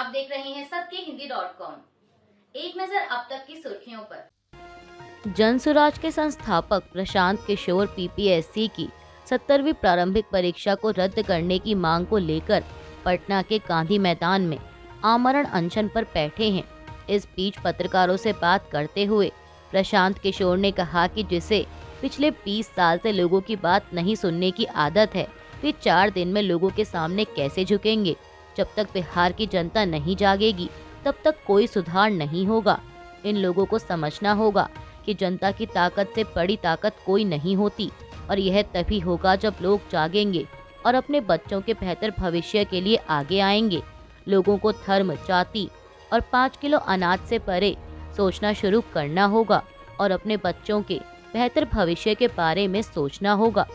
आप देख रहे हैं सत्यहिंदी.com। एक नजर अब तक की सुर्खियों पर। जनसुराज के संस्थापक प्रशांत किशोर पीपीएससी की 70वीं प्रारंभिक परीक्षा को रद्द करने की मांग को लेकर पटना के गांधी मैदान में आमरण अनशन पर बैठे हैं। इस बीच पत्रकारों से बात करते हुए प्रशांत किशोर ने कहा कि जिसे पिछले 20 साल से लोगों की बात नहीं सुनने की आदत है, वे 4 दिन में लोगों के सामने कैसे झुकेंगे। जब तक बिहार की जनता नहीं जागेगी तब तक कोई सुधार नहीं होगा। इन लोगों को समझना होगा कि जनता की ताकत से बड़ी ताकत कोई नहीं होती और यह तभी होगा जब लोग जागेंगे और अपने बच्चों के बेहतर भविष्य के लिए आगे आएंगे। लोगों को धर्म, जाति और 5 किलो अनाज से परे सोचना शुरू करना होगा और अपने बच्चों के बेहतर भविष्य के बारे में सोचना होगा।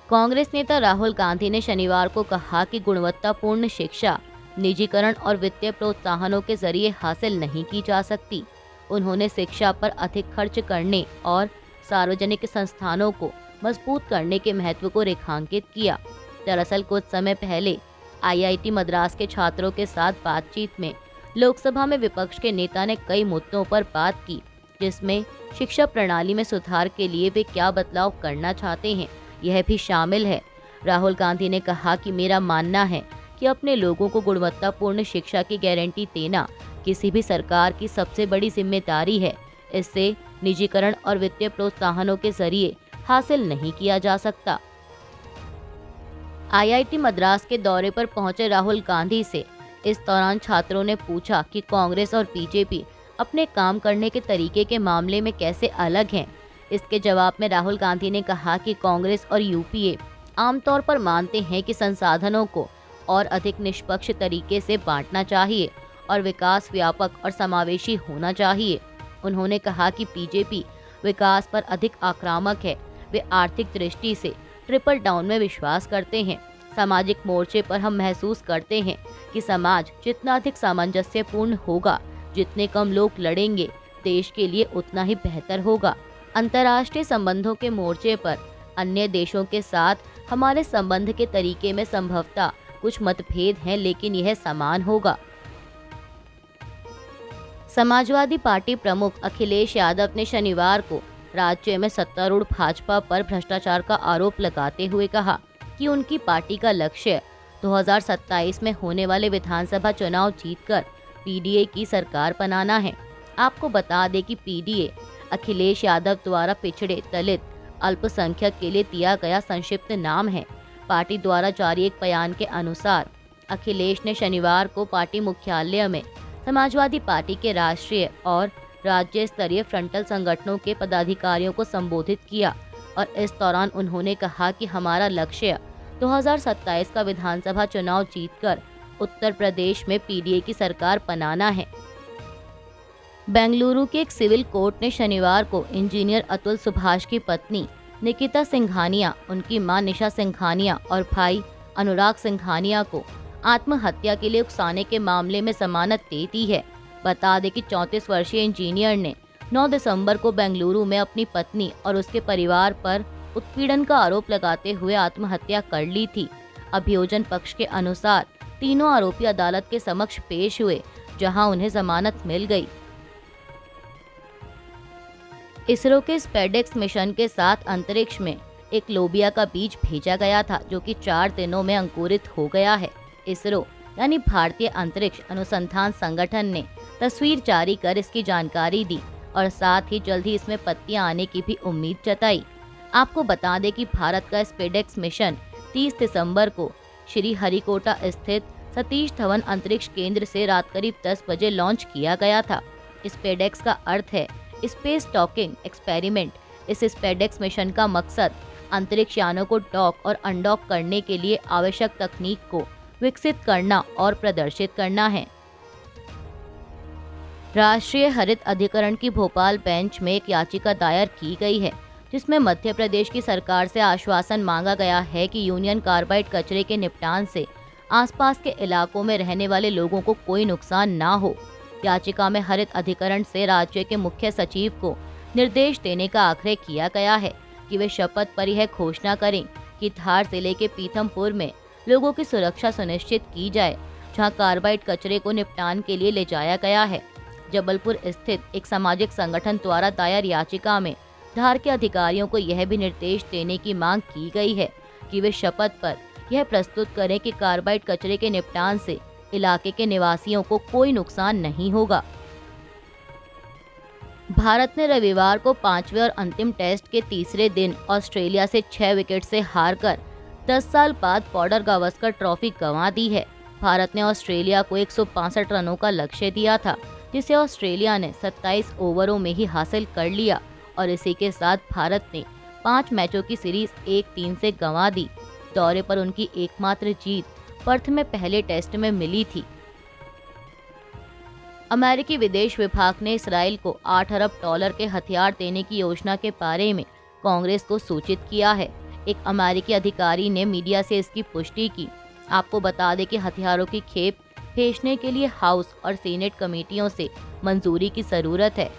कांग्रेस नेता राहुल गांधी ने शनिवार को कहा कि गुणवत्तापूर्ण शिक्षा निजीकरण और वित्तीय प्रोत्साहनों के जरिए हासिल नहीं की जा सकती। उन्होंने शिक्षा पर अधिक खर्च करने और सार्वजनिक संस्थानों को मजबूत करने के महत्व को रेखांकित किया। दरअसल कुछ समय पहले आईआईटी मद्रास के छात्रों के साथ बातचीत में लोकसभा में विपक्ष के नेता ने कई मुद्दों पर बात की, जिसमें शिक्षा प्रणाली में सुधार के लिए वे क्या बदलाव करना चाहते हैं, यह भी शामिल है। राहुल गांधी ने कहा कि मेरा मानना है कि अपने लोगों को गुणवत्तापूर्ण शिक्षा की गारंटी देना किसी भी सरकार की सबसे बड़ी जिम्मेदारी है। इससे निजीकरण और वित्तीय प्रोत्साहनों के जरिए हासिल नहीं किया जा सकता। आईआईटी मद्रास के दौरे पर पहुंचे राहुल गांधी से इस दौरान छात्रों ने पूछा कि कांग्रेस और बीजेपी अपने काम करने के तरीके के मामले में कैसे अलग हैं। इसके जवाब में राहुल गांधी ने कहा कि कांग्रेस और यूपीए आमतौर पर मानते हैं कि संसाधनों को और अधिक निष्पक्ष तरीके से बांटना चाहिए और विकास व्यापक और समावेशी होना चाहिए। उन्होंने कहा कि बीजेपी विकास पर अधिक आक्रामक है। वे आर्थिक दृष्टि से ट्रिपल डाउन में विश्वास करते हैं। सामाजिक मोर्चे पर हम महसूस करते हैं कि समाज जितना अधिक सामंजस्यपूर्ण होगा, जितने कम लोग लड़ेंगे, देश के लिए उतना ही बेहतर होगा। अंतर्राष्ट्रीय संबंधों के मोर्चे पर अन्य देशों के साथ हमारे संबंध के तरीके में संभवतः कुछ मतभेद हैं, लेकिन यह समान होगा। समाजवादी पार्टी प्रमुख अखिलेश यादव ने शनिवार को राज्य में सत्तारूढ़ भाजपा पर भ्रष्टाचार का आरोप लगाते हुए कहा कि उनकी पार्टी का लक्ष्य 2027 में होने वाले विधानसभा चुनाव जीतकर पीडीए की सरकार बनाना है। आपको बता दें कि पीडीए अखिलेश यादव द्वारा पिछड़े, दलित, अल्पसंख्यक के लिए दिया गया संक्षिप्त नाम है। पार्टी द्वारा जारी एक बयान के अनुसार अखिलेश ने शनिवार को पार्टी मुख्यालय में समाजवादी पार्टी के राष्ट्रीय और राज्य स्तरीय फ्रंटल संगठनों के पदाधिकारियों को संबोधित किया और इस दौरान उन्होंने कहा कि हमारा लक्ष्य 2027 का विधानसभा चुनाव जीतकर उत्तर प्रदेश में पीडीए की सरकार बनाना है। बेंगलुरु के एक सिविल कोर्ट ने शनिवार को इंजीनियर अतुल सुभाष की पत्नी निकिता सिंघानिया, उनकी मां निशा सिंघानिया और भाई अनुराग सिंघानिया को आत्महत्या के लिए उकसाने के मामले में जमानत दे दी है। बता दें कि 34 वर्षीय इंजीनियर ने 9 दिसंबर को बेंगलुरु में अपनी पत्नी और उसके परिवार पर उत्पीड़न का आरोप लगाते हुए आत्महत्या कर ली थी। अभियोजन पक्ष के अनुसार तीनों आरोपी अदालत के समक्ष पेश हुए, जहां उन्हें जमानत मिल गई। इसरो के स्पेडेक्स मिशन के साथ अंतरिक्ष में एक लोबिया का बीज भेजा गया था, जो कि 4 दिनों में अंकुरित हो गया है। इसरो यानी भारतीय अंतरिक्ष अनुसंधान संगठन ने तस्वीर जारी कर इसकी जानकारी दी और साथ ही जल्द ही इसमें पत्तियां आने की भी उम्मीद जताई। आपको बता दें कि भारत का स्पेडेक्स मिशन 30 दिसंबर को श्री हरिकोटा स्थित सतीश धवन अंतरिक्ष केंद्र से रात करीब 10 बजे लॉन्च किया गया था। स्पेडेक्स का अर्थ है स्पेस डॉकिंग एक्सपेरिमेंट। इस स्पेडेक्स मिशन का मकसद अंतरिक्ष यानों को डॉक और अनडॉक करने के लिए आवश्यक तकनीक को विकसित करना और प्रदर्शित करना है। राष्ट्रीय हरित अधिकरण की भोपाल बेंच में एक याचिका दायर की गई है, जिसमें मध्य प्रदेश की सरकार से आश्वासन मांगा गया है कि यूनियन कार्बाइड कचरे के निपटान से आसपास के इलाकों में रहने वाले लोगों को कोई नुकसान ना हो। याचिका में हरित अधिकरण से राज्य के मुख्य सचिव को निर्देश देने का आग्रह किया गया है कि वे शपथ पर यह घोषणा करें कि धार जिले के पीथमपुर में लोगों की सुरक्षा सुनिश्चित की जाए। जहां कार्बाइड कचरे को निपटान के लिए ले जाया गया है। जबलपुर स्थित एक सामाजिक संगठन द्वारा दायर याचिका में धार के अधिकारियों को यह भी निर्देश देने की मांग की गई है कि वे शपथ पर यह प्रस्तुत करें कि कार्बाइड कचरे के निपटान से इलाके के निवासियों को कोई नुकसान नहीं होगा। भारत ने रविवार को 5वें और अंतिम टेस्ट के तीसरे दिन ऑस्ट्रेलिया से 6 विकेट से हारकर 10 साल बाद बॉर्डर गावस्कर ट्रॉफी गंवा दी है। भारत ने ऑस्ट्रेलिया को 165 रनों का लक्ष्य दिया था, जिसे ऑस्ट्रेलिया ने 27 ओवरों में ही हासिल कर लिया और इसी के साथ भारत ने 5 मैचों की सीरीज 1-3 से गंवा दी। दौरे पर उनकी एकमात्र जीत पर्थ में पहले टेस्ट में मिली थी। अमेरिकी विदेश विभाग ने इसराइल को $8 अरब के हथियार देने की योजना के बारे में कांग्रेस को सूचित किया है। एक अमेरिकी अधिकारी ने मीडिया से इसकी पुष्टि की। आपको बता दें कि हथियारों की खेप भेजने के लिए हाउस और सीनेट कमेटियों से मंजूरी की जरूरत है।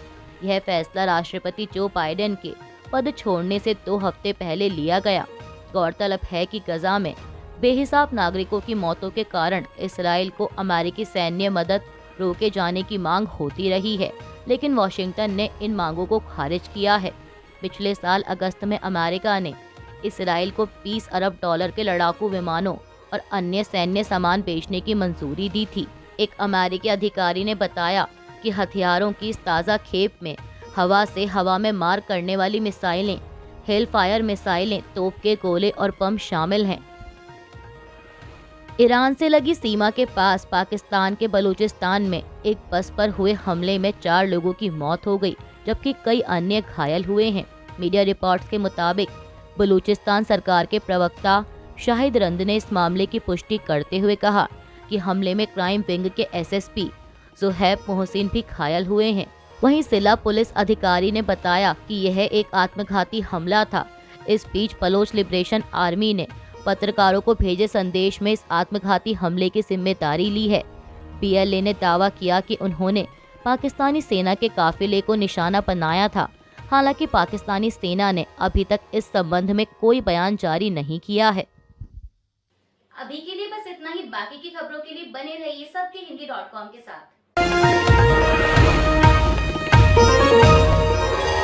यह फैसला राष्ट्रपति जो बाइडेन के पद छोड़ने से 2 हफ्ते पहले लिया गया। गौरतलब है कि गजा में बेहिसाब नागरिकों की मौतों के कारण इसराइल को अमेरिकी सैन्य मदद रोके जाने की मांग होती रही है, लेकिन वॉशिंगटन ने इन मांगों को खारिज किया है। पिछले साल अगस्त में अमेरिका ने इसराइल को $20 अरब के लड़ाकू विमानों और अन्य सैन्य सामान बेचने की मंजूरी दी थी। एक अमेरिकी अधिकारी ने बताया कि हथियारों की इस ताज़ा खेप में हवा से हवा में मार करने वाली मिसाइलें, हेलफायर मिसाइलें, तोप के गोले और बम शामिल हैं। ईरान से लगी सीमा के पास पाकिस्तान के बलूचिस्तान में एक बस पर हुए हमले में 4 लोगों की मौत हो गई, जबकि कई अन्य घायल हुए हैं। मीडिया रिपोर्ट्स के मुताबिक बलूचिस्तान सरकार के प्रवक्ता शाहिद रंद ने इस मामले की पुष्टि करते हुए कहा कि हमले में क्राइम विंग के एसएसपी ज़ुहैब मोहसिन भी घायल हुए हैं। वहीं जिला पुलिस अधिकारी ने बताया कि यह एक आत्मघाती हमला था। इस बीच बलोच लिबरेशन आर्मी ने पत्रकारों को भेजे संदेश में इस आत्मघाती हमले की जिम्मेदारी ली है। बीएलए ने दावा किया कि उन्होंने पाकिस्तानी सेना के काफिले को निशाना बनाया था। हालांकि पाकिस्तानी सेना ने अभी तक इस संबंध में कोई बयान जारी नहीं किया है। अभी के लिए बस इतना ही। बाकी की खबरों के लिए बने रहिए सबके हिंदी.com के साथ।